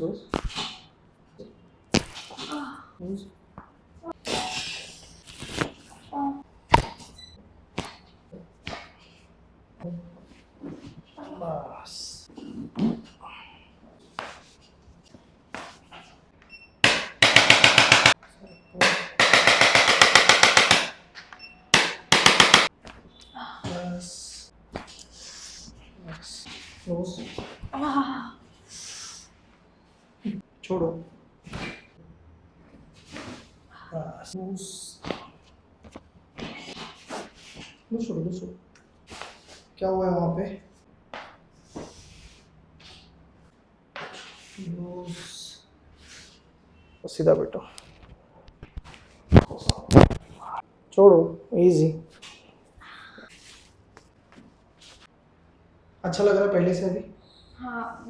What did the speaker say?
बस बस बस क्लोज छोड़ो बस दूसरो क्या हुआ है वहाँ पे सीधा बैठो छोड़ो इजी अच्छा लग रहा है पहले से अभी हाँ